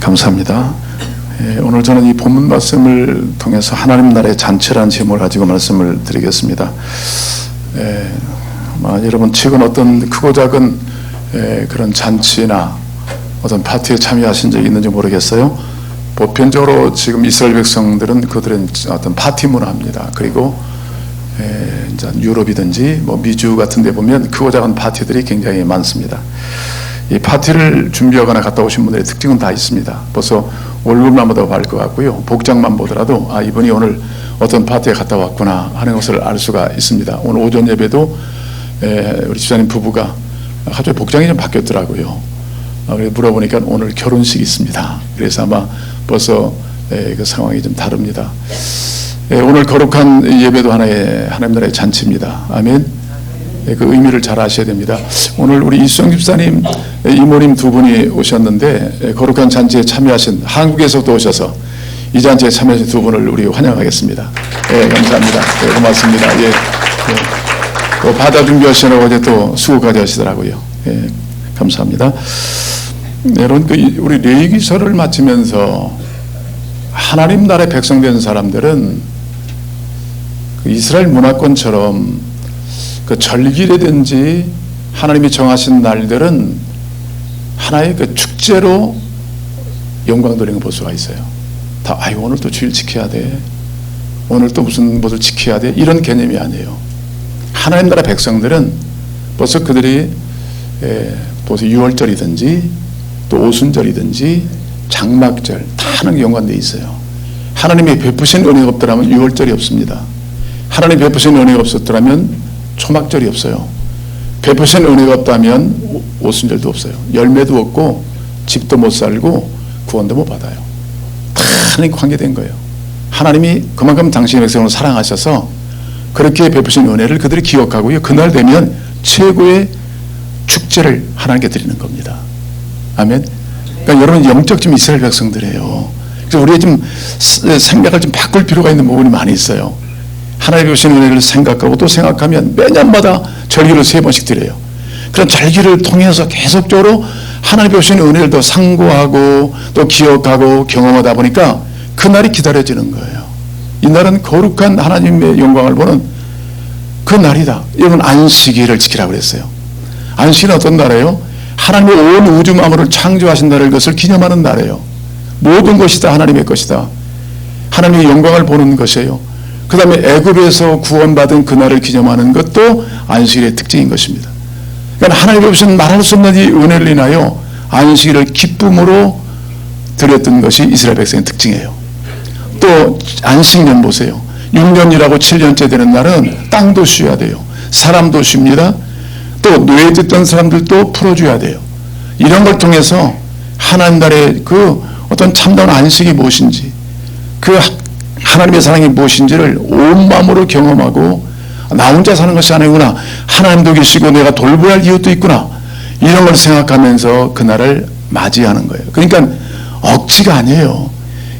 감사합니다. 오늘 저는 이 본문 말씀을 통해서 하나님 나라의 잔치라는 제목을 가지고 말씀을 드리겠습니다. 여러분 최근 어떤 크고 작은 그런 잔치나 어떤 파티에 참여하신 적이 있는지 모르겠어요. 보편적으로 지금 이스라엘 백성들은 그들은 어떤 파티 문화입니다. 그리고 이제 유럽이든지 뭐 미주 같은 데 보면 크고 작은 파티들이 굉장히 많습니다. 이 파티를 준비하거나 갔다 오신 분들의 특징은 다 있습니다. 벌써 얼굴만 보도 알 것 같고요. 복장만 보더라도 이분이 오늘 어떤 파티에 갔다 왔구나 하는 것을 알 수가 있습니다. 오늘 오전 예배도 우리 집사님 부부가 갑자기 복장이 좀 바뀌었더라고요. 그래서 물어보니까 오늘 결혼식이 있습니다. 그래서 아마 벌써 그 상황이 좀 다릅니다. 오늘 거룩한 예배도 하나의 하나님 나라의 잔치입니다. 아멘. 그 의미를 잘 아셔야 됩니다. 오늘 우리 이수정 집사님, 이모님 두 분이 오셨는데 거룩한 잔치에 참여하신 한국에서도 오셔서 이 잔치에 참여하신 두 분을 우리 환영하겠습니다. 감사합니다. 고맙습니다. 또 바다 준비하시느라고 어제 또 수고까지 하시더라고요. 감사합니다. 여러분, 우리 레위기서를 마치면서 하나님 나라의 백성 된 사람들은 이스라엘 문화권처럼 그 절기라든지 하나님이 정하신 날들은 하나의 그 축제로 영광 돌리는 걸 볼 수가 있어요. 다 오늘 또 주일 지켜야 돼. 오늘 또 무슨 것을 지켜야 돼. 이런 개념이 아니에요. 하나님 나라 백성들은 벌써 그들이 벌써 유월절이든지 또 오순절이든지 장막절 다 하는 게 연관되어 있어요. 하나님이 베푸신 은혜가 없더라면 유월절이 없습니다. 하나님 베푸신 은혜가 없었더라면 초막절이 없어요. 베푸신 은혜가 없다면 오순절도 없어요. 열매도 없고 집도 못 살고 구원도 못 받아요. 다 하나님 관계된 거예요. 하나님이 그만큼 당신의 백성을 사랑하셔서 그렇게 베푸신 은혜를 그들이 기억하고요. 그날 되면 최고의 축제를 하나님께 드리는 겁니다. 아멘. 그러니까 여러분 영적 좀 이스라엘 백성들이에요. 그래서 우리가 좀 생각을 좀 바꿀 필요가 있는 부분이 많이 있어요. 하나님이 주신 은혜를 생각하고 또 생각하면 매년마다 절기를 3번씩 드려요. 그런 절기를 통해서 계속적으로 하나님이 주신 은혜를 더 상고하고 또 기억하고 경험하다 보니까 그날이 기다려지는 거예요. 이날은 거룩한 하나님의 영광을 보는 그 날이다. 여러분 안식일을 지키라고 그랬어요. 안식일은 어떤 날이에요? 하나님이 온 우주 만물을 창조하신 날을 그것을 기념하는 날이에요. 모든 것이 다 하나님의 것이다. 하나님의 영광을 보는 것이에요. 그 다음에 애굽에서 구원받은 그날을 기념하는 것도 안식일의 특징인 것입니다. 그러니까 하나님이 주신 말할 수 없는 이 은혜를 인하여 안식일을 기쁨으로 드렸던 것이 이스라엘 백성의 특징이에요. 또 안식년 보세요. 6년이라고 7년째 되는 날은 땅도 쉬어야 돼요. 사람도 쉽니다. 또 노예됐던 사람들도 풀어줘야 돼요. 이런 걸 통해서 하나님 나라의 그 어떤 참다운 안식이 무엇인지 그 하나님의 사랑이 무엇인지를 온 마음으로 경험하고 나 혼자 사는 것이 아니구나. 하나님도 계시고 내가 돌보아야 할 이웃도 있구나. 이런 걸 생각하면서 그날을 맞이하는 거예요. 그러니까 억지가 아니에요.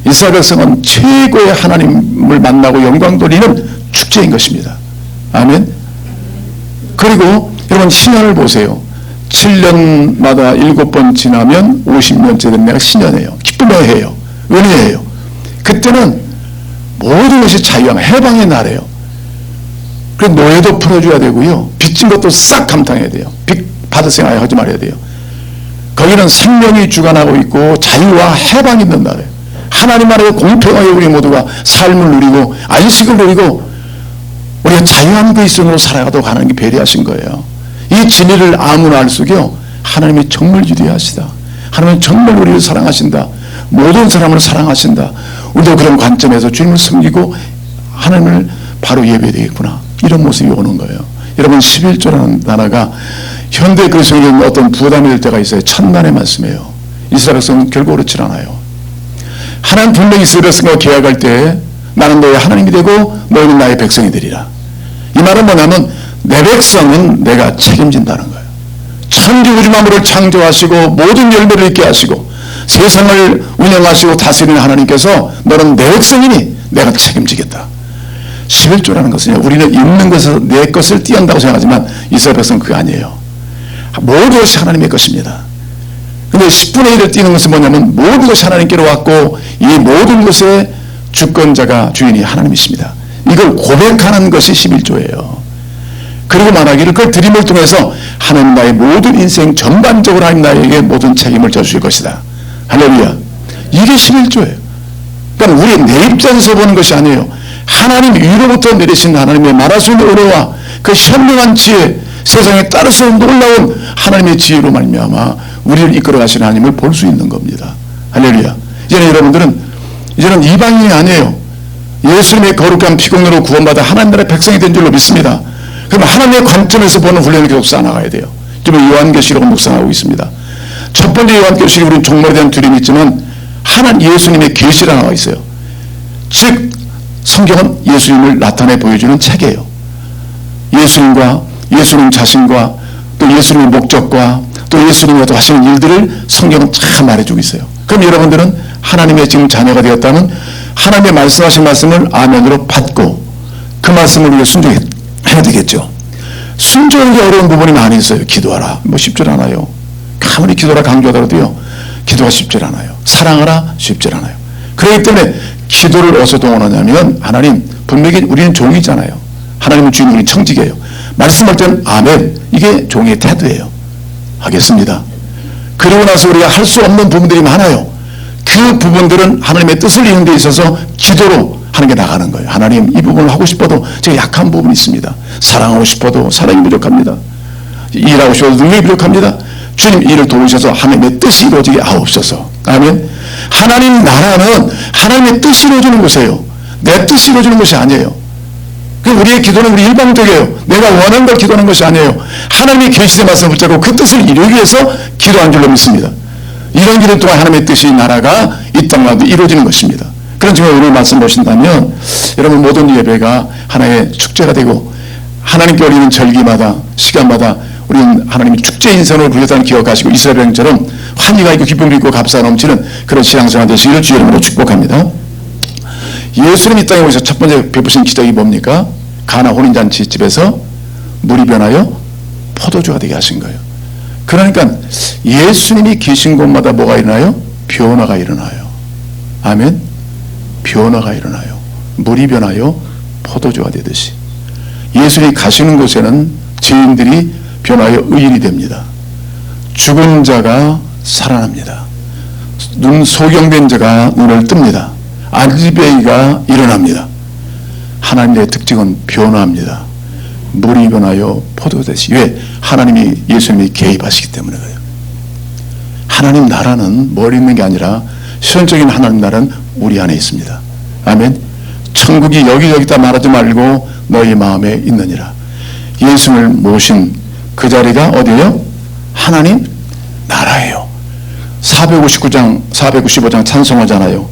이스라엘 백성은 최고의 하나님을 만나고 영광 돌리는 축제인 것입니다. 아멘. 그리고 여러분 신년을 보세요. 7년마다 7번 지나면 50년째 된 내가 신년이에요. 기쁨의 해예요. 은혜예요. 그때는 모든 것이 자유함, 해방의 날이에요. 그래서 노예도 풀어줘야 되고요. 빚진 것도 싹 감당해야 돼요. 빚 받을 생각 하지 말아야 돼요. 거기는 생명이 주관하고 있고 자유와 해방이 있는 날이에요. 하나님 나라에 공평하게 우리 모두가 삶을 누리고 안식을 누리고 우리가 자유한 그리스도인으로 살아가도록 하나님이 배려하신 거예요. 이 진리를 아무나 알 수요. 하나님이 정말 위대하시다. 하나님은 정말 우리를 사랑하신다. 모든 사람을 사랑하신다. 우리도 그런 관점에서 주님을 섬기고 하나님을 바로 예배되겠구나. 이런 모습이 오는 거예요. 여러분 11조라는 단어가 현대 그리스도인에게는 어떤 부담이 될 때가 있어요. 천만의 말씀이에요. 이스라엘 백성은 결코 그렇지 않아요. 하나님 분명히 이스라엘 백성과 계약할 때 나는 너의 하나님이 되고 너희는 나의 백성이 되리라. 이 말은 뭐냐면 내 백성은 내가 책임진다는 거예요. 천지 우주 만물을 창조하시고 모든 열매를 있게 하시고 세상을 운영하시고 다스리는 하나님께서 너는 내 백성이니 내가 책임지겠다. 11조라는 것은 우리는 있는 것에서 내 것을 띄한다고 생각하지만 이스라엘 백성은 그거 아니에요. 모든 것이 하나님의 것입니다. 근데 10분의 1을 뛰는 것은 뭐냐면 모든 것이 하나님께로 왔고 이 모든 것의 주권자가 주인이 하나님이십니다. 이걸 고백하는 것이 11조예요. 그리고 말하기를 그 드림을 통해서 하나님 나의 모든 인생 전반적으로 하나님 나에게 모든 책임을 져주실 것이다. 할렐루야. 이게 11조예요. 그러니까 우리 내 입장에서 보는 것이 아니에요. 하나님 위로부터 내리신 하나님의 말할 수 있는 은혜와 그 현명한 지혜, 세상에 따를 수 없는 놀라운 하나님의 지혜로 말미암아 우리를 이끌어 가시는 하나님을 볼 수 있는 겁니다. 할렐루야. 이제는 여러분들은 이제는 이방인이 아니에요. 예수님의 거룩한 피공로로 구원받아 하나님 나라의 백성이 된 줄로 믿습니다. 그럼 하나님의 관점에서 보는 훈련을 계속 쌓아나가야 돼요. 지금 요한계시록을 묵상하고 있습니다. 첫 번째 요한계시록에 우리는 종말에 대한 두려움이 있지만 하나님 예수님의 계시가 나와 있어요. 즉 성경은 예수님을 나타내 보여주는 책이에요. 예수님과 예수님 자신과 또 예수님의 목적과 또 예수님이 하시는 일들을 성경은 참 말해주고 있어요. 그럼 여러분들은 하나님의 지금 자녀가 되었다면 하나님의 말씀하신 말씀을 아멘으로 받고 그 말씀을 위해 순종해야 되겠죠. 순종하기 어려운 부분이 많이 있어요. 기도하라. 뭐 쉽질 않아요. 아무리 기도하라 강조하더라도요. 기도가 쉽질 않아요. 사랑하라 쉽질 않아요. 그렇기 때문에 기도를 어디서 동원하냐면 하나님 분명히 우리는 종이잖아요. 하나님은 주인, 우리 청직이에요. 말씀할 때는 아멘. 이게 종의 태도예요. 하겠습니다. 그리고 나서 우리가 할 수 없는 부분들이 많아요. 그 부분들은 하나님의 뜻을 이루는 데 있어서 기도로 하는 게 나가는 거예요. 하나님 이 부분을 하고 싶어도 제가 약한 부분이 있습니다. 사랑하고 싶어도 사랑이 부족합니다. 일하고 싶어도 능력이 부족합니다. 주님 일을 도우셔서 하나님의 뜻이 이루어지게 하옵소서. 아멘. 하나님 나라는 하나님의 뜻이 이루어지는 곳이에요. 내 뜻이 이루어지는 것이 아니에요. 우리의 기도는 우리 일방적이에요. 내가 원하는 걸 기도하는 것이 아니에요. 하나님의 계시의 말씀을 붙잡고 그 뜻을 이루기 위해서 기도한 줄로 믿습니다. 이런 기도 동안 하나님의 뜻이 나라가 이 땅마다 이루어지는 것입니다. 그런 점에 오늘 말씀 보신다면 여러분 모든 예배가 하나의 축제가 되고 하나님께 올리는 절기마다 시간마다 우리는 하나님의 축제 인생을 부여다는 기억하시고 이스라엘 백성처럼 환희가 있고 기쁨이 있고 감사가 넘치는 그런 신앙생활 되시기를 주의 이름으로 축복합니다. 예수님이 이 땅에 오셔서 첫 번째 베푸신 기적이 뭡니까? 가나 혼인잔치 집에서 물이 변하여 포도주가 되게 하신 거예요. 그러니까 예수님이 계신 곳마다 뭐가 일어나요? 변화가 일어나요. 아멘. 변화가 일어나요. 물이 변하여 포도주가 되듯이 예수님이 가시는 곳에는 죄인들이 변하여 의인이 됩니다. 죽은 자가 살아납니다. 소경된 자가 눈을 뜹니다. 알지배이가 일어납니다. 하나님의 특징은 변화합니다. 물이 변하여 포도가 되시. 왜? 하나님이 예수님이 개입하시기 때문에 그래요. 하나님 나라는 멀리 있는 게 아니라 실현적인 하나님 나라는 우리 안에 있습니다. 아멘. 천국이 여기다 말하지 말고 너희 마음에 있느니라. 예수님을 모신 그 자리가 어디예요? 하나님 나라예요. 495장 찬송하잖아요.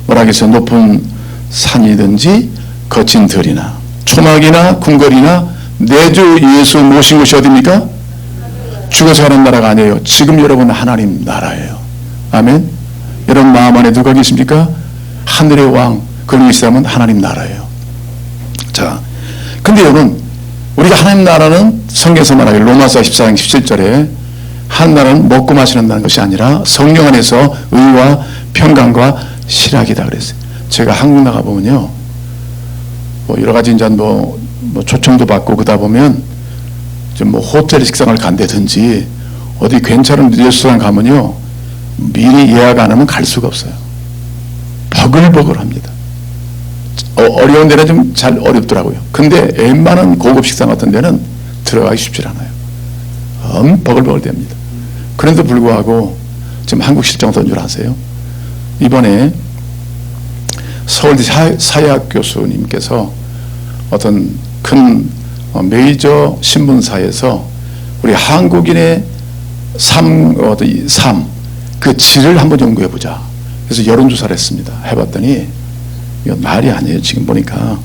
뭐라 하겠어요? 높은 산이든지 거친 들이나 초막이나 궁궐이나 내 주 예수 모신 곳이 어디입니까? 죽어서 하는 나라가 아니에요. 지금 여러분 하나님 나라예요. 아멘. 여러분 마음 안에 누가 계십니까? 하늘의 왕 그런 계시다면 하나님 나라예요. 자, 근데 여러분 우리가 하나님 나라는 성경에서 말하기 로마서 14장 17절에 하나님 나라는 먹고 마시는다는 것이 아니라 성령 안에서 의와 평강과 실학이다 그랬어요. 제가 한국 나가 보면요, 뭐 여러 가지 이제 뭐 초청도 받고 그러다 보면 좀 뭐 호텔 식당을 간다든지 어디 괜찮은 레스토랑 가면요 미리 예약 안 하면 갈 수가 없어요. 버글버글합니다. 어려운 데는 좀 잘 어렵더라고요. 근데 웬만한 고급 식당 같은 데는 들어가기 쉽지 않아요. 버글버글 됩니다. 그런데도 불구하고 지금 한국 실정 어떤 줄 아세요? 이번에 서울대 사회학 교수님께서 어떤 큰 메이저 신문사에서 우리 한국인의 삶, 그 질을 한번 연구해보자. 그래서 여론조사를 했습니다. 해봤더니 이거 말이 아니에요. 지금 보니까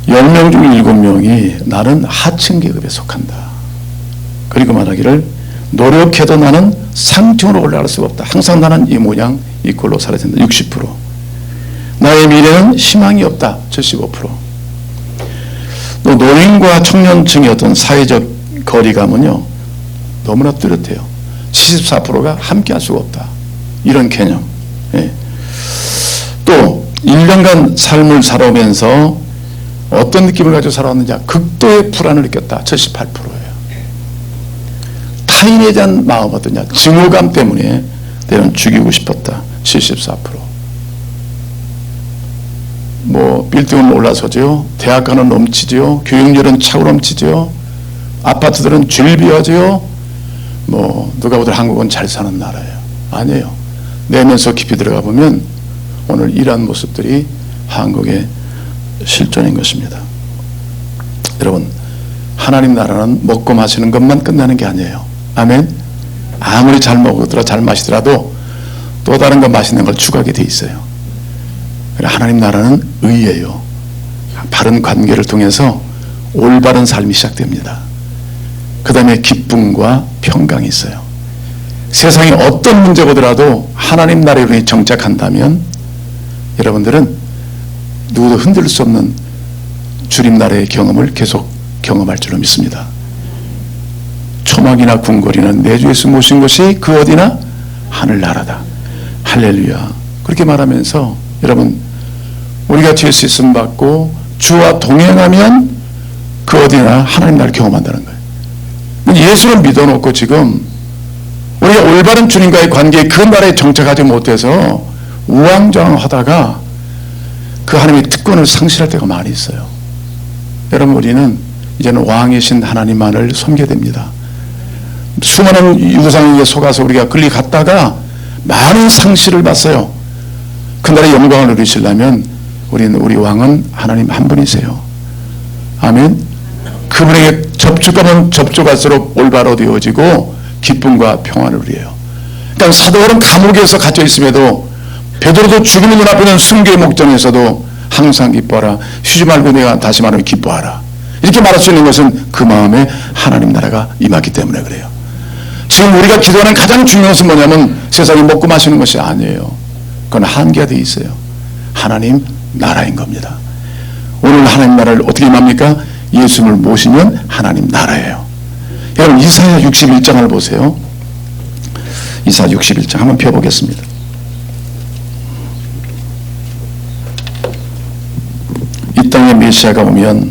10명 중 7명이 나는 하층 계급에 속한다. 그리고 말하기를 노력해도 나는 상층으로 올라갈 수가 없다. 항상 나는 이 모양 이 꼴로 살아야 된다. 60%. 나의 미래는 희망이 없다. 75%. 또 노인과 청년층의 어떤 사회적 거리감은요 너무나 뚜렷해요. 74%가 함께 할 수가 없다. 이런 개념. 예. 또 1년간 삶을 살아오면서 어떤 느낌을 가지고 살아왔는지 극도의 불안을 느꼈다. 78%예요. 타인에 대한 마음 어떠냐? 증오감 때문에 때론 죽이고 싶었다. 74%. 뭐 빌딩은 올라서죠. 대학가는 넘치죠. 교육열은 차고 넘치죠. 아파트들은 즐비하죠. 뭐 누가 보든 한국은 잘 사는 나라예요. 아니에요. 내면서 깊이 들어가 보면 오늘 이러한 모습들이 한국의 실존인 것입니다. 여러분, 하나님 나라는 먹고 마시는 것만 끝나는 게 아니에요. 아멘. 아무리 잘 먹더라 잘 마시더라도 또 다른 거 맛있는 걸 추구하게 돼 있어요. 하나님 나라는 의예요. 바른 관계를 통해서 올바른 삶이 시작됩니다. 그 다음에 기쁨과 평강이 있어요. 세상에 어떤 문제가 오더라도 하나님 나라에 정착한다면 여러분들은 누구도 흔들 수 없는 주님 나라의 경험을 계속 경험할 줄로 믿습니다. 초막이나 궁궐이나 내 주 예수 모신 것이 그 어디나 하늘나라다. 할렐루야. 그렇게 말하면서 여러분, 우리가 주 예수 있음 받고 주와 동행하면 그 어디나 하나님 나라를 경험한다는 거예요. 예수를 믿어놓고 지금 우리가 올바른 주님과의 관계에 그 나라에 정착하지 못해서 우왕좌왕하다가 그 하나님의 특권을 상실할 때가 많이 있어요. 여러분, 우리는 이제는 왕이신 하나님만을 섬겨야 됩니다. 수많은 우상에 속아서 우리가 끌려갔다가 많은 상실을 봤어요. 그 나라의 영광을 누리시려면 우리 왕은 하나님 한 분이세요. 아멘. 그분에게 접촉하면 접촉할수록 올바로되어지고 기쁨과 평안을 누려요. 그러니까 사도 바울은 감옥에서 갇혀 있음에도 베드로도 죽음의 눈앞에는 순교의 목전에서도 항상 기뻐하라. 쉬지 말고 내가 다시 말하면 기뻐하라. 이렇게 말할 수 있는 것은 그 마음에 하나님 나라가 임하기 때문에 그래요. 지금 우리가 기도하는 가장 중요한 것은 뭐냐면 세상에 먹고 마시는 것이 아니에요. 그건 한계가 되어 있어요. 하나님 나라인 겁니다. 오늘 하나님 나라를 어떻게 임합니까? 예수님을 모시면 하나님 나라예요. 여러분, 이사야 61장을 보세요. 이사야 61장 한번 펴보겠습니다. 이 땅에 메시아가 오면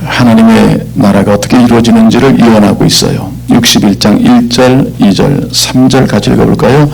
하나님의 나라가 어떻게 이루어지는지를 예언하고 있어요. 61장 1절, 2절, 3절 같이 읽어볼까요?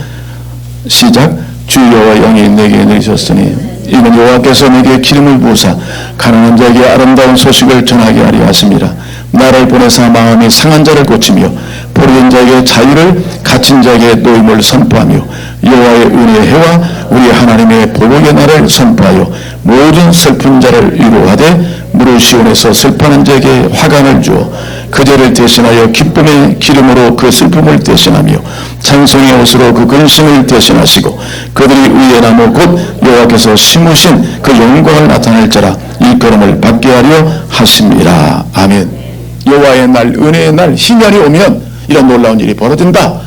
시작. 주 여호와 영이 내게 내리셨으니 이는 여호와께서 내게 기름을 부으사 가난한 자에게 아름다운 소식을 전하게 하려 하심이라. 나를 보내사 마음이 상한 자를 고치며 포로된 자에게 자유를, 갇힌 자에게 노임을 선포하며 여호와의 은혜의 해와 우리 하나님의 보복의 날을 선포하여 모든 슬픈 자를 위로하되 무릇 시온에서 슬퍼하는 자에게 화관을 주어 그 죄를 대신하여 기쁨의 기름으로 그 슬픔을 대신하며 찬송의 옷으로 그 근심을 대신하시고 그들이 의의 나무 곧 여호와께서 심으신 그 영광을 나타낼 자라 일컬음을 받게 하려 하심이라. 아멘. 여호와의 날, 은혜의 날, 희년이 오면 이런 놀라운 일이 벌어진다.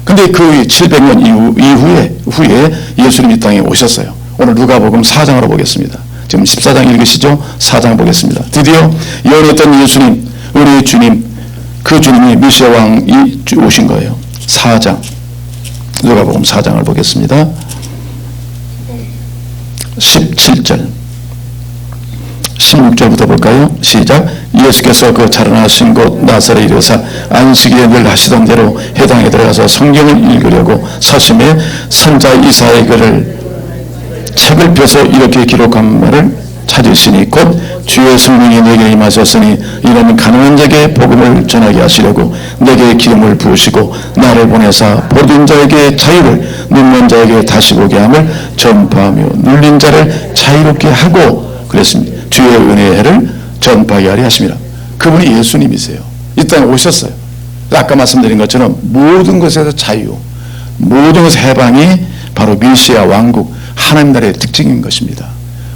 근데 그 700년 후에 예수님이 이 땅에 오셨어요. 오늘 누가복음 4장으로 보겠습니다. 지금 14장 읽으시죠? 4장 보겠습니다. 드디어 예언했던 예수님, 우리의 주님, 그 주님이 메시아 왕이 오신 거예요. 4장, 누가복음 4장을 보겠습니다. 17절 16절부터 볼까요? 시작. 예수께서 그 자라나신 곳 나사렛에 이르사 안식일에 늘 하시던 대로 회당에 들어가서 성경을 읽으려고 서심해 선자 이사야의 글을 책을 펴서 이렇게 기록한 말을 찾으시니 곧 주의 성령이 내게 임하셨으니 이는 가난한 자에게 복음을 전하게 하시려고 내게 기름을 부으시고 나를 보내사 포로된 자에게 자유를, 눈먼 자에게 다시 보게 함을 전파하며 눌린 자를 자유롭게 하고 그랬습니다. 주의 은혜의 해를 전파하게 하려 하심이라. 그분이 예수님이세요. 이 땅에 오셨어요. 아까 말씀드린 것처럼 모든 것에서 자유, 모든 것의 해방이 바로 메시아 왕국 하나님 나라의 특징인 것입니다.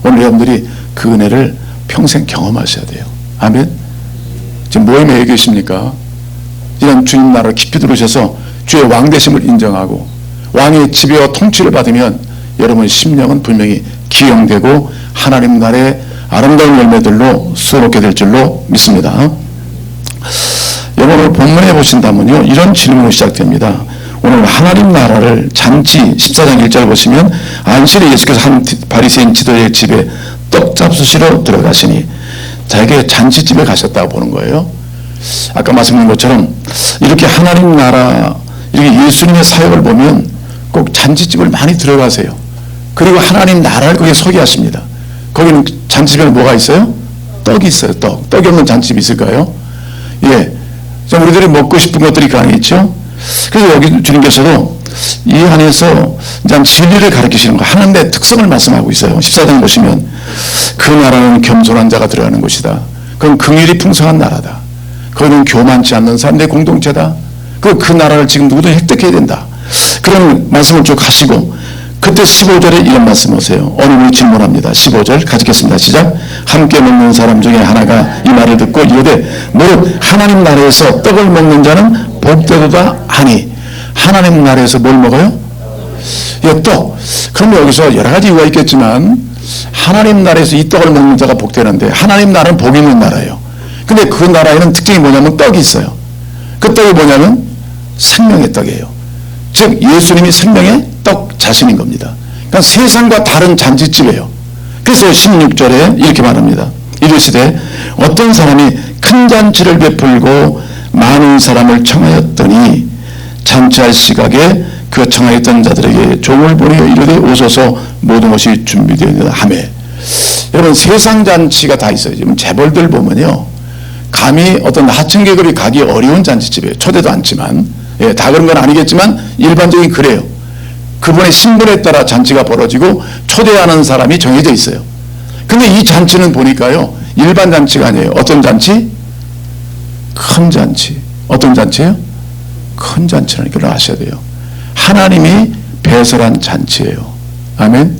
오늘 여러분들이 그 은혜를 평생 경험하셔야 돼요. 아멘. 지금 모임에 왜 계십니까? 이런 주님 나라를 깊이 들으셔서 주의 왕되심을 인정하고 왕의 지배와 통치를 받으면 여러분의 심령은 분명히 기용되고 하나님 나라의 아름다운 열매들로 수놓게 될 줄로 믿습니다. 여러분 본문에 보신다면요, 이런 질문으로 시작됩니다. 오늘 하나님 나라를 잔치 14장 1절 보시면 안식일에 예수께서 한 바리새인 지도자의 집에 떡 잡수시러 들어가시니, 자기가 잔치집에 가셨다고 보는 거예요. 아까 말씀드린 것처럼 이렇게 하나님 나라, 이렇게 예수님의 사역을 보면 꼭 잔치집을 많이 들어가세요. 그리고 하나님 나라를 거기에 소개하십니다. 거기는 잔치집에 뭐가 있어요? 떡이 있어요. 떡이 없는 잔치집이 있을까요? 예, 우리들이 먹고 싶은 것들이 가능했죠. 그래서 여기 주님께서도 이 안에서 진리를 가르치시는 거, 하나님의 특성을 말씀하고 있어요. 14장 보시면 그 나라는 겸손한 자가 들어가는 곳이다. 그건 긍휼이 풍성한 나라다. 거기는 교만치 않는 사람들의 공동체다. 그 나라를 지금 누구든 획득해야 된다. 그런 말씀을 쭉 하시고, 그때 15절에 이런 말씀 오세요. 어느 분이 질문합니다. 15절 가지겠습니다. 시작. 함께 먹는 사람 중에 하나가 이 말을 듣고 이르되 무릇 하나님 나라에서 떡을 먹는 자는 복되도다 하니. 하나님 나라에서 뭘 먹어요? 이 떡. 그럼 여기서 여러 가지 이유가 있겠지만 하나님 나라에서 이 떡을 먹는 자가 복되는데, 하나님 나라는 복이 있는 나라예요. 근데 그 나라에는 특징이 뭐냐면 떡이 있어요. 그 떡이 뭐냐면 생명의 떡이에요. 즉 예수님이 생명의 떡 자신인 겁니다. 그러니까 세상과 다른 잔치집이에요. 그래서 16절에 이렇게 말합니다. 이르시되 어떤 사람이 큰 잔치를 베풀고 많은 사람을 청하였더니 잔치할 시각에 그 청하였던 자들에게 종을 보내어 이르되 오소서 모든 것이 준비되었다 하며. 여러분 세상 잔치가 다 있어요. 지금 재벌들 보면요, 감히 어떤 하층 계급이 가기 어려운 잔치집이에요. 초대도 않지만, 예, 다 그런 건 아니겠지만 일반적인 그래요. 그분의 신분에 따라 잔치가 벌어지고 초대하는 사람이 정해져 있어요. 근데 이 잔치는 보니까요, 일반 잔치가 아니에요. 어떤 잔치? 큰 잔치. 어떤 잔치예요? 큰 잔치라는 걸 아셔야 돼요. 하나님이 배설한 잔치예요. 아멘.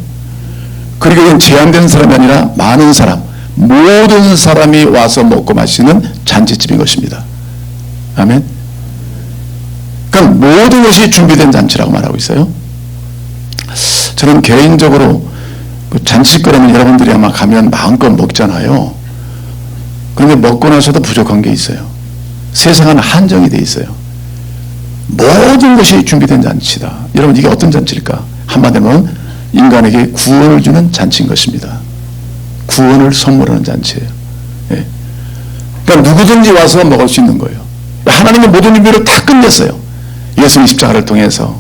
그리고 이건 제한된 사람이 아니라 많은 사람, 모든 사람이 와서 먹고 마시는 잔치집인 것입니다. 아멘. 그러니까 모든 것이 준비된 잔치라고 말하고 있어요. 저는 개인적으로 잔치거리면 여러분들이 아마 가면 마음껏 먹잖아요. 그런데 먹고 나서도 부족한 게 있어요. 세상은 한정이 돼 있어요. 모든 것이 준비된 잔치다. 여러분 이게 어떤 잔치일까? 한마디로 하면 인간에게 구원을 주는 잔치인 것입니다. 구원을 선물하는 잔치예요. 예. 그러니까 누구든지 와서 먹을 수 있는 거예요. 하나님의 모든 준비를 다 끝냈어요. 예수님 십자가를 통해서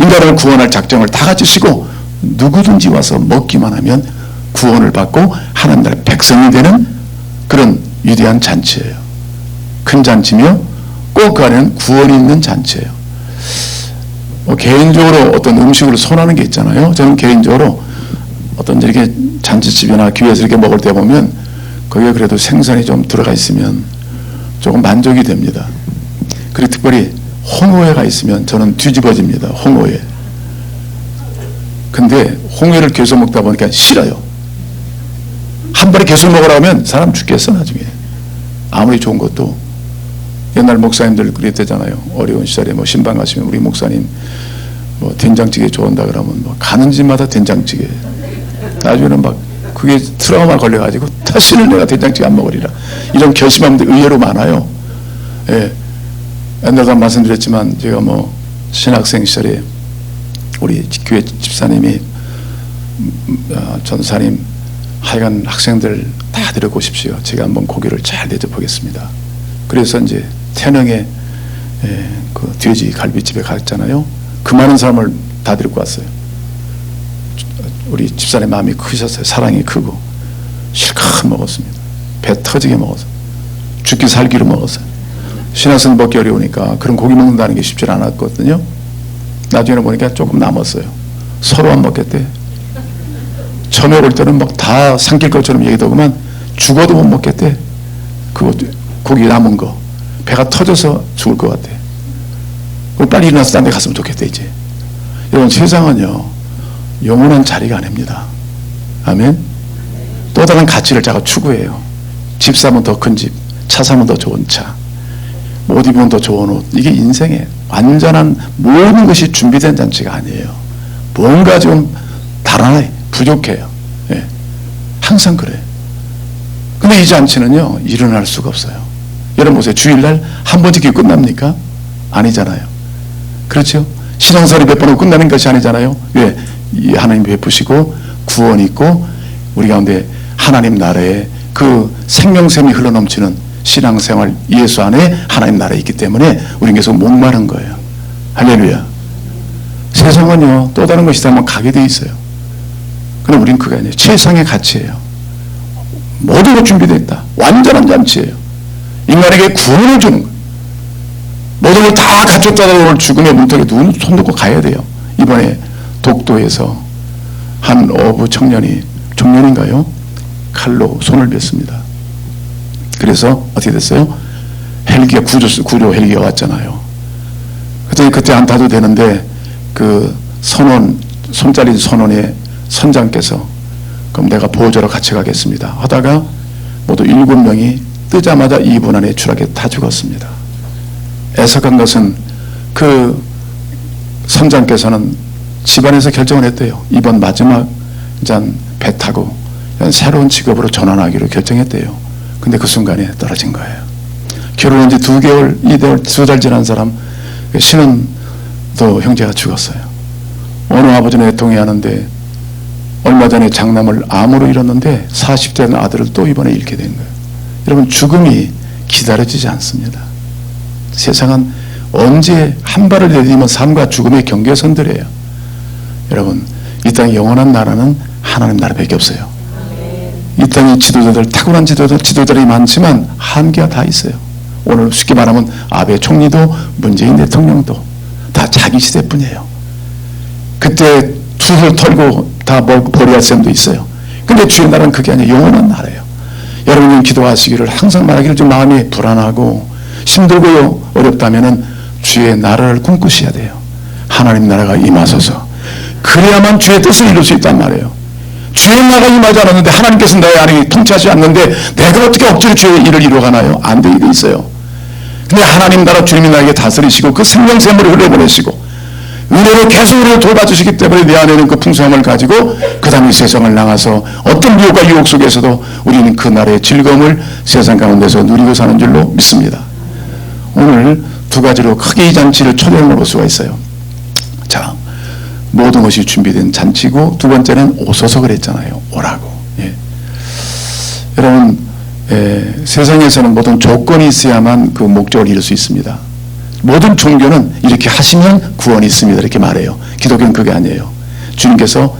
인간을 구원할 작정을 다 갖추시고 누구든지 와서 먹기만 하면 구원을 받고 하나님 나라의 백성이 되는 그런 위대한 잔치예요. 큰 잔치며 꼭 그 안에는 구원이 있는 잔치예요. 개인적으로 어떤 음식을 선호하는 게 있잖아요. 저는 개인적으로 어떤 이렇게 잔치집이나 교회에서 이렇게 먹을 때 보면 거기에 그래도 생선이 좀 들어가 있으면 조금 만족이 됩니다. 그리고 특별히 홍어회가 있으면 저는 뒤집어집니다. 홍어회. 근데 홍어회를 계속 먹다 보니까 싫어요. 한 번에 계속 먹으라 하면 사람 죽겠어 나중에. 아무리 좋은 것도. 옛날 목사님들 그랬대잖아요. 어려운 시절에 뭐 신방 가시면 우리 목사님 뭐 된장찌개 좋아한다 그러면 뭐 가는 집마다 된장찌개. 나중에는 막 그게 트라우마 걸려가지고 다시는 내가 된장찌개 안 먹으리라. 이런 결심한 분들 의외로 많아요. 예. 옛날에도 말씀드렸지만 제가 뭐 신학생 시절에 우리 교회 집사님이 전사님 하여간 학생들 다 데리고 오십시오. 제가 한번 고기를 잘 대접하겠습니다. 그래서 이제 태릉에 그 돼지 갈비집에 갔잖아요. 그 많은 사람을 다 데리고 왔어요. 우리 집사님 마음이 크셨어요. 사랑이 크고 실컷 먹었습니다. 배 터지게 먹었어요. 죽기 살기로 먹었어요. 신학생 먹기 어려우니까 그런 고기 먹는다는 게 쉽지 않았거든요. 나중에 보니까 조금 남았어요. 서로 안 먹겠대. 처음에 올 때는 막 다 삼킬 것처럼 얘기하더구만 죽어도 못 먹겠대. 그거 고기 남은 거 배가 터져서 죽을 것 같아. 그럼 빨리 일어나서 딴 데 갔으면 좋겠다 이제. 여러분 세상은요 영원한 자리가 아닙니다. 아멘. 또 다른 가치를 자꾸 추구해요. 집 사면 더 큰 집, 차 사면 더 좋은 차, 옷 입으면 더 좋은 옷. 이게 인생의 완전한 모든 것이 준비된 잔치가 아니에요. 뭔가 좀 달아나 부족해요. 예. 항상 그래. 근데 이 잔치는요 일어날 수가 없어요. 여러분 보세요. 주일날 한 번 지키고 끝납니까? 아니잖아요. 그렇죠? 신앙생활이 몇 번 하고 끝나는 것이 아니잖아요. 왜? 하나님 베푸시고 구원이 있고 우리 가운데 하나님 나라에 그 생명샘이 흘러넘치는 신앙생활 예수 안에 하나님 나라에 있기 때문에 우리는 계속 목마른 거예요. 할렐루야. 세상은요 또 다른 것이 다만 가게 돼 있어요. 그런데 우리는 그게 아니에요. 최상의 가치예요. 모든 것 준비되어 있다. 완전한 잔치예요. 인간에게 구원을 주는 거예요. 모든 걸 다 갖췄다가 오늘 죽음의 문턱에 눈 손 놓고 가야 돼요. 이번에 독도에서 한 어부 청년인가요? 칼로 손을 뺐습니다. 그래서 어떻게 됐어요? 헬기가 구조 헬기가 왔잖아요. 그때 안 타도 되는데 그 손자리 선원의 선장께서 그럼 내가 보호자로 같이 가겠습니다 하다가 모두 7명이 뜨자마자 2분 안에 추락해 다 죽었습니다. 애석한 것은 그 선장께서는 집안에서 결정을 했대요. 이번 마지막 배 타고 새로운 직업으로 전환하기로 결정했대요. 근데 그 순간에 떨어진 거예요. 결혼한 지 2개월, 2달, 2달 지난 사람 신은도 형제가 죽었어요. 어느 아버지는 애통해하는데 얼마 전에 장남을 암으로 잃었는데 40대 된 아들을 또 이번에 잃게 된 거예요. 여러분 죽음이 기다려지지 않습니다. 세상은 언제 한 발을 내디디면 삶과 죽음의 경계선들이에요. 여러분 이 땅의 영원한 나라는 하나님 나라밖에 없어요. 이 땅의 지도자들 탁월한 지도자들이 많지만 한계가 다 있어요. 오늘 쉽게 말하면 아베 총리도 문재인 대통령도 다 자기 시대뿐이에요. 그때 툴을 털고 다 보리아쌤도 있어요. 근데 주의 나라는 그게 아니에요. 영원한 나라예요. 여러분이 기도하시기를 항상 말하기를 좀 마음이 불안하고 힘들고 어렵다면은 주의 나라를 꿈꾸셔야 돼요. 하나님 나라가 임하소서. 그래야만 주의 뜻을 이룰 수 있단 말이에요. 주의 나라가 임하지 않았는데 하나님께서 나의 안에 통치하지 않는데 내가 어떻게 억지로 주의 일을 이루어가나요? 안 되게 돼 있어요. 근데 하나님 나라 주님이 나에게 다스리시고 그 생명샘물을 흘려보내시고 은혜로 계속 우리를 돌봐주시기 때문에 내 안에는 그 풍성함을 가지고 그 다음에 세상을 나가서 어떤 미혹과 유혹 속에서도 우리는 그 나라의 즐거움을 세상 가운데서 누리고 사는 줄로 믿습니다. 오늘 두 가지로 크게 이 잔치를 초대해 볼 수가 있어요. 자, 모든 것이 준비된 잔치고 두 번째는 오소서 그랬잖아요. 오라고. 예. 여러분 세상에서는 모든 조건이 있어야만 그 목적을 이룰 수 있습니다. 모든 종교는 이렇게 하시면 구원이 있습니다 이렇게 말해요. 기독교는 그게 아니에요. 주님께서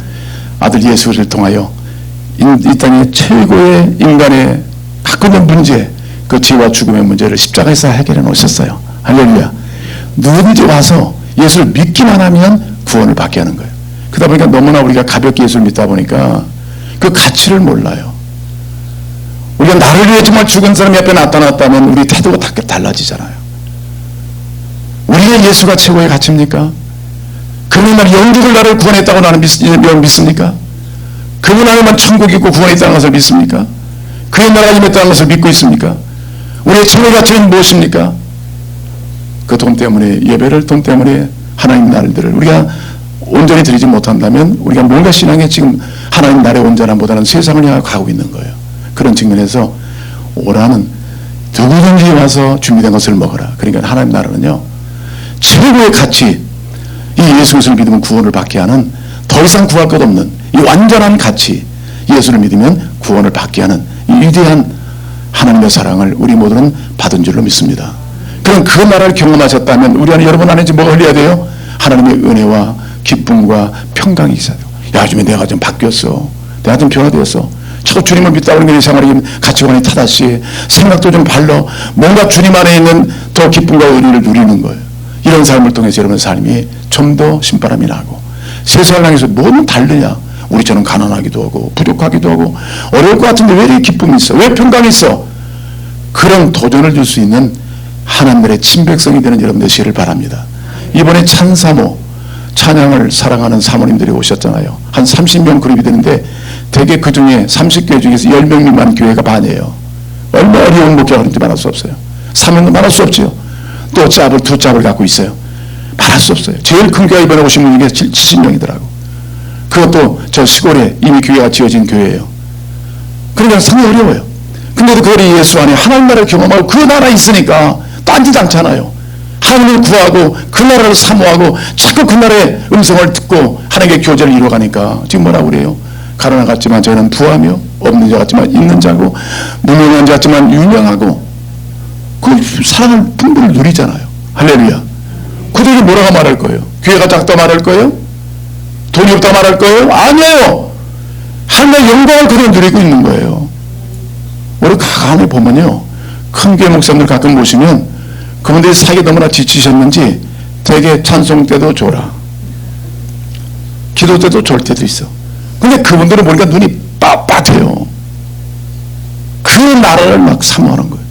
아들 예수를 통하여 이 땅의 최고의 인간의 갖고 있는 문제 그 죄와 죽음의 문제를 십자가에서 해결해 놓으셨어요. 할렐루야. 누구든지 와서 예수를 믿기만 하면 구원을 받게 하는 거예요. 그러다 보니까 너무나 우리가 가볍게 예수를 믿다 보니까 그 가치를 몰라요. 우리가 나를 위해 정말 죽은 사람이 앞에 나타났다면 우리 태도가 다 달라지잖아요. 우리의 예수가 최고의 가치입니까? 그분 날 영국을 나를 구원했다고 나는 믿습니까? 그분 안에만 천국이 있고 구원이 있다는 것을 믿습니까? 그의 나라가 임했다는 것을 믿고 있습니까? 우리의 최고의 가치는 무엇입니까? 그 돈 때문에 예배를 돈 때문에 하나님 나라들을 우리가 온전히 드리지 못한다면 우리가 뭔가 신앙에 지금 하나님 나라의 온전함보다는 세상을 향해 가고 있는 거예요. 그런 측면에서 오라는 누구든지 와서 준비된 것을 먹어라. 그러니까 하나님 나라는요 최고의 가치 이 예수 그리스도를 믿으면 구원을 받게 하는 더 이상 구할 것 없는 이 완전한 가치 예수를 믿으면 구원을 받게 하는 이 위대한 하나님의 사랑을 우리 모두는 받은 줄로 믿습니다. 그럼 그 나라를 경험하셨다면 우리 안에 여러분 안에 뭐가 흘려야 돼요? 하나님의 은혜와 기쁨과 평강이 있어야 돼요. 야 요즘에 내가 좀 바뀌었어. 내가 좀 변화되었어. 자꾸 주님을 믿다 보니 내 생활이 가치관이 타다시 생각도 좀 발러 뭔가 주님 안에 있는 더 기쁨과 의리를 누리는 거예요. 이런 삶을 통해서 여러분 삶이 좀 더 신바람이 나고 세상을 향해서 뭐는 다르냐. 우리처럼 가난하기도 하고 부족하기도 하고 어려울 것 같은데 왜 이렇게 기쁨이 있어? 왜 평강이 있어? 그런 도전을 줄 수 있는 하나님의 친백성이 되는 여러분 되시기를 바랍니다. 이번에 찬사모 찬양을 사랑하는 사모님들이 오셨잖아요. 한 30명 그룹이 되는데 대개 그 중에 30교회 중에서 10명 미만 교회가 반이에요. 얼마나 어려운 목회가 그런지 말할 수 없어요. 사명도 말할 수 없죠. 또 두 짭을 갖고 있어요. 말할 수 없어요. 제일 큰 교회 이번에 오신 분 중에 70명이더라고. 그것도 저 시골에 이미 교회가 지어진 교회예요. 그러니까 상당히 어려워요. 근데도 그들이 예수 안에 하나님 나라를 경험하고 그 나라에 있으니까 딴짓 않잖아요. 하나님을 구하고 그 나라를 사모하고 자꾸 그 나라의 음성을 듣고 하나님의 교제를 이루어가니까 지금 뭐라고 그래요? 가난한 자 같지만 저는 부하며 없는 자 같지만 있는 자고 무명한 자 같지만 유명하고 그 사랑을 풍부를 누리잖아요. 할렐루야. 그들이 뭐라고 말할 거예요? 교회가 작다 말할 거예요? 돈이 없다 말할 거예요? 아니에요. 하나님의 영광을 그대로 누리고 있는 거예요. 우리 가만히 보면요, 큰 교회 목사님들 가끔 보시면 그분들이 사기 너무나 지치셨는지 되게 찬송 때도 졸아, 기도 때도 졸 때도 있어. 근데 그분들은 보니까 눈이 빳빳해요. 그 나라를 막 사모하는 거예요.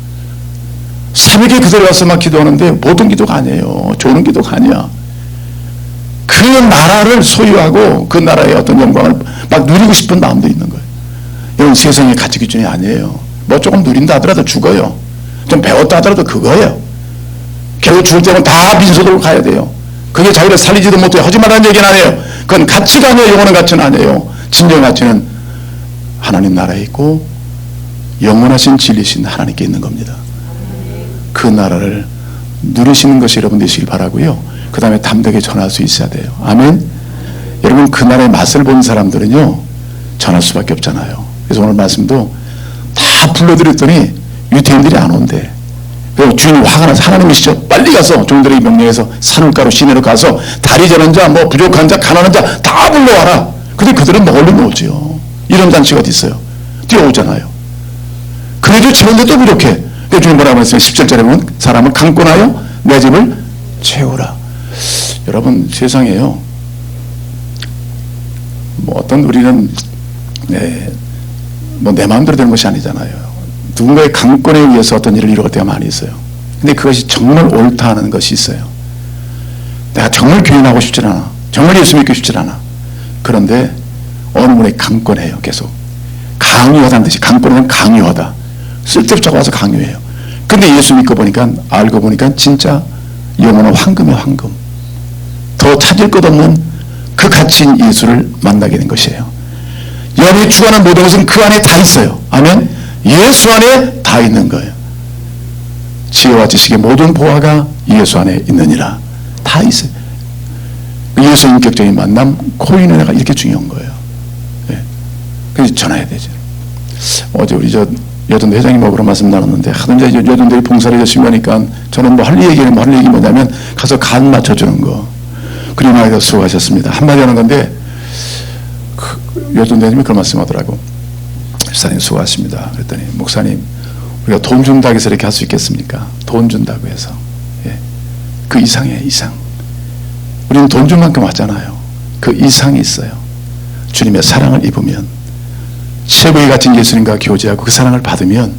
새벽에 그들 와서 막 기도하는데 보통 기도가 아니에요. 좋은 기도가 아니야. 그 나라를 소유하고 그 나라의 어떤 영광을 막 누리고 싶은 마음도 있는 거예요. 이건 세상의 가치 기준이 아니에요. 뭐 조금 누린다 하더라도 죽어요. 좀 배웠다 하더라도 그거예요. 결국 죽을 때는 다 빈소들로 가야 돼요. 그게 자기를 살리지도 못해 하지 말라는 얘기는 아니에요. 그건 가치가 아니에요. 영원한 가치는 아니에요. 진정한 가치는 하나님 나라에 있고 영원하신 진리신 하나님께 있는 겁니다. 그 나라를 누리시는 것이 여러분 되시길 바라고요. 그 다음에 담대하게 전할 수 있어야 돼요. 아멘. 여러분 그 나라의 맛을 본 사람들은요 전할 수밖에 없잖아요. 그래서 오늘 말씀도 다 불러드렸더니 유태인들이 안 온대. 그리고 주인이 화가 나서 하나님이시죠. 빨리 가서 종들에게 명령해서 산울가로 시내로 가서 다리 저는 자, 뭐 부족한 자, 가난한 자 다 불러와라. 근데 그들은 멀리 오죠. 이런 잔치가 어디 있어요? 뛰어오잖아요. 그래도 채웠는데 또 부족해. 그래서 주님 뭐라고 했어요? 17절에 보면 사람은 강권하여 내 집을 채우라. 여러분 세상에요, 뭐 어떤 우리는 뭐 내 마음대로 되는 것이 아니잖아요. 누군가의 강권에 의해서 어떤 일을 이루어갈 때가 많이 있어요. 근데 그것이 정말 옳다 하는 것이 있어요. 내가 정말 교인하고 싶지 않아. 정말 예수 믿고 싶지 않아. 그런데 어느 분이 강권해요. 계속 강요하다는 뜻이, 강권은 강요하다. 쓸데없이 와서 강요해요. 근데 예수 믿고 보니까, 알고 보니까 진짜 영혼은 황금이에요. 황금. 더 찾을 것 없는 그 가치인 예수를 만나게 된 것이에요. 여러분이 추구하는 모든 것은 그 안에 다 있어요. 아멘. 예수 안에 다 있는 거예요. 지혜와 지식의 모든 보화가 예수 안에 있느니라. 다 있어요. 예수 인격적인 만남, 코인은혜가 이렇게 중요한 거예요. 네. 그래서 전해야 되죠. 어제 우리 여전대 회장님 먹으러 말씀 나눴는데, 하도 이제 여전대에 봉사를 열심히 하니까 저는 뭐 할 얘기 뭐냐면 가서 간 맞춰주는 거. 그리고 나이가 수고하셨습니다. 한마디 하는 건데, 여전대님이 그런 말씀 하더라고. 목사님 수고하십니다. 그랬더니, 목사님 우리가 돈 준다고 해서 이렇게 할 수 있겠습니까? 돈 준다고 해서. 예. 그 이상이에요. 이상. 우리는 돈 준 만큼 왔잖아요. 그 이상이 있어요. 주님의 사랑을 입으면, 최고의 가진 예수님과 교제하고 그 사랑을 받으면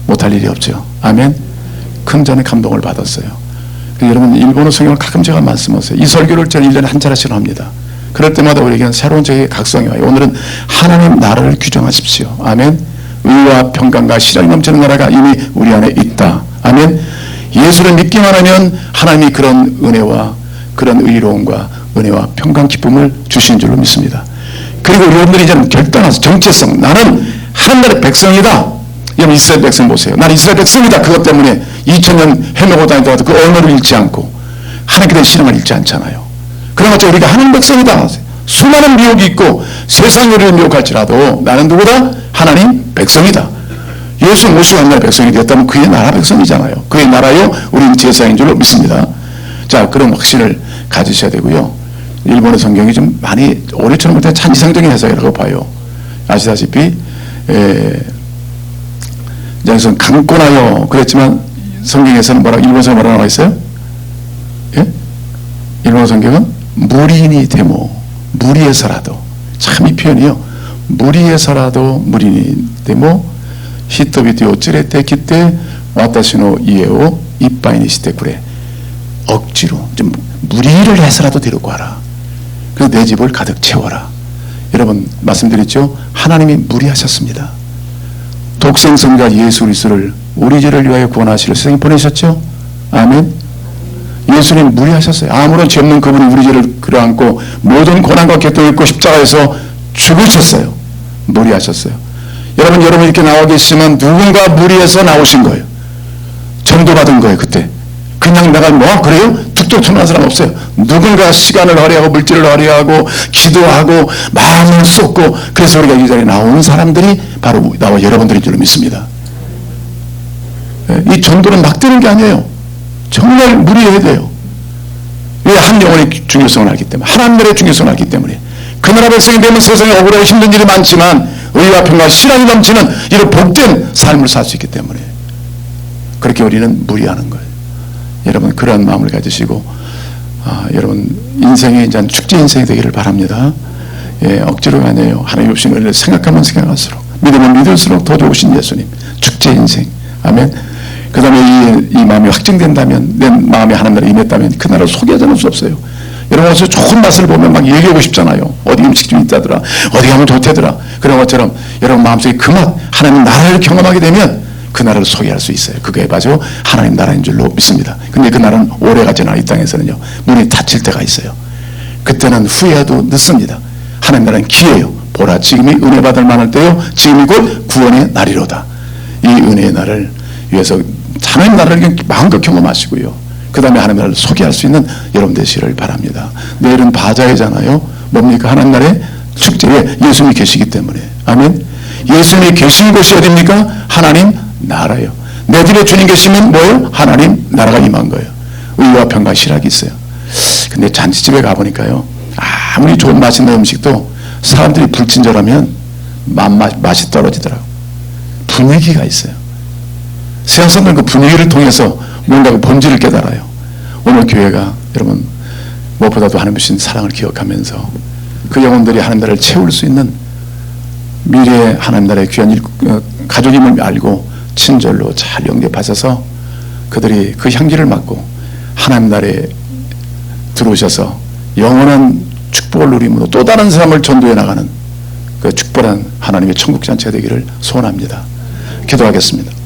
못할 일이 없죠. 아멘. 큰 전에 감동을 받았어요. 여러분 일본어 성경을 가끔 제가 말씀하세요. 이 설교를 저는 1년에 한 차례씩 합니다. 그럴 때마다 우리에게는 새로운 저희의 각성이 와요. 오늘은 하나님 나라를 규정하십시오. 아멘. 의와 평강과 실력이 넘치는 나라가 이미 우리 안에 있다. 아멘. 예수를 믿기만 하면 하나님이 그런 은혜와 그런 의로움과 은혜와 평강 기쁨을 주신 줄로 믿습니다. 그리고 여러분들이 이제 결단해서 정체성, 나는 하나님의 백성이다. 여러분 이스라엘 백성 보세요. 나는 이스라엘 백성이다. 그것 때문에 2000년 헤매고 다니더라도 그 언어를 잃지 않고 하나님께 대한 신앙을 잃지 않잖아요. 그런 것처럼 우리가 하나님 백성이다. 수많은 미혹이 있고 세상이 우리를 미혹할지라도 나는 누구다? 하나님 백성이다. 예수 모시고 하나님의 백성이 되었다면 그의 나라 백성이잖아요. 그의 나라요 우리는 제사장인 줄로 믿습니다. 자, 그런 확신을 가지셔야 되고요. 일본의 성경이 좀 많이 올해처럼 볼 때 참 이상적인 해석이라고 봐요. 아시다시피 여기서 강권하여 그랬지만 성경에서는 뭐라고, 일본 성경에 뭐라고 나와 있어요? 예? 일본 성경은 무리인이 되모, 무리에서라도, 참 이 표현이요, 무리에서라도 무리인이 되모 히토비티 오찌레테 기때 와타시노 이에오 이빠이니시테 그래. 억지로 좀 무리를 해서라도 데리고 와라. 그래서 내 집을 가득 채워라. 여러분 말씀드렸죠? 하나님이 무리하셨습니다. 독생성자 예수 그리스도를 우리 죄를 위하여 구원하시려 세상에 보내셨죠? 아멘. 예수님 무리하셨어요. 아무런 죄 없는 그분이 우리 죄를 끌어안고 모든 고난과 고통을 입고 십자가에서 죽으셨어요. 무리하셨어요. 여러분 이렇게 나와 계시면 누군가 무리해서 나오신 거예요. 전도받은 거예요. 그때 그냥 내가 뭐 그래요? 툭툭 튀어나온 사람 없어요. 누군가 시간을 허리하고 물질을 허리하고 기도하고 마음을 쏟고, 그래서 우리가 이 자리에 나오는 사람들이 바로 나와 여러분들인 줄 믿습니다. 이 전도는 막 되는 게 아니에요. 정말 무리해야 돼요. 왜? 한 영혼의 중요성을 알기 때문에, 하나님 나라의 중요성을 알기 때문에. 그 나라 백성이 되면 세상에 억울하고 힘든 일이 많지만 의와 평과 신앙이 넘치는 이런 복된 삶을 살 수 있기 때문에 그렇게 우리는 무리하는 거예요. 여러분 그러한 마음을 가지시고 여러분 인생의 이제 축제 인생이 되기를 바랍니다. 예, 억지로가 아니에요. 하나님 없인 것을 생각하면 생각할수록, 믿으면 믿을수록 더 좋으신 예수님, 축제 인생. 아멘. 그 다음에 이 마음이 확증된다면, 내 마음에 하나님 나라에 임했다면 그 나라를 소개하지 않을 수 없어요. 여러분 어서 좋은 맛을 보면 막 얘기하고 싶잖아요. 어디 음식점이 있다더라, 어디 가면 좋대더라. 그런 것처럼 여러분 마음속에 그 맛, 하나님 나라를 경험하게 되면 그 나라를 소개할 수 있어요. 그게 바로 하나님 나라인 줄로 믿습니다. 근데 그 나라는 오래가지 않아. 이 땅에서는요, 문이 닫힐 때가 있어요. 그때는 후회해도 늦습니다. 하나님 나라는 기회예요. 보라, 지금이 은혜 받을 만할 때요, 지금이 곧 구원의 날이로다. 이 은혜의 날을 위해서 하나님 나라를 마음껏 경험하시고요, 그 다음에 하나님 나라를 소개할 수 있는 여러분 되시기를 바랍니다. 내일은 바자회잖아요. 뭡니까? 하나님 나라의 축제에 예수님이 계시기 때문에. 아멘. 예수님이 계신 곳이 어디입니까? 하나님 나라예요. 내 집에 주님 계시면 뭐예요? 하나님 나라가 임한 거예요. 의와 평과 실학이 있어요. 근데 잔치집에 가보니까요, 아무리 좋은 맛있는 음식도 사람들이 불친절하면 맛이 떨어지더라고요. 분위기가 있어요. 세상 사람들은 그 분위기를 통해서 뭔가 그 본질을 깨달아요. 오늘 교회가 여러분 무엇보다도 하나님 주신 사랑을 기억하면서 그 영혼들이 하나님 나라를 채울 수 있는 미래의 하나님 나라의 귀한 가족임을 알고 친절로 잘 영접하셔서 그들이 그 향기를 맡고 하나님 나라에 들어오셔서 영원한 축복을 누림으로 또 다른 사람을 전도해 나가는 그 축복한 하나님의 천국 잔치가 되기를 소원합니다. 기도하겠습니다.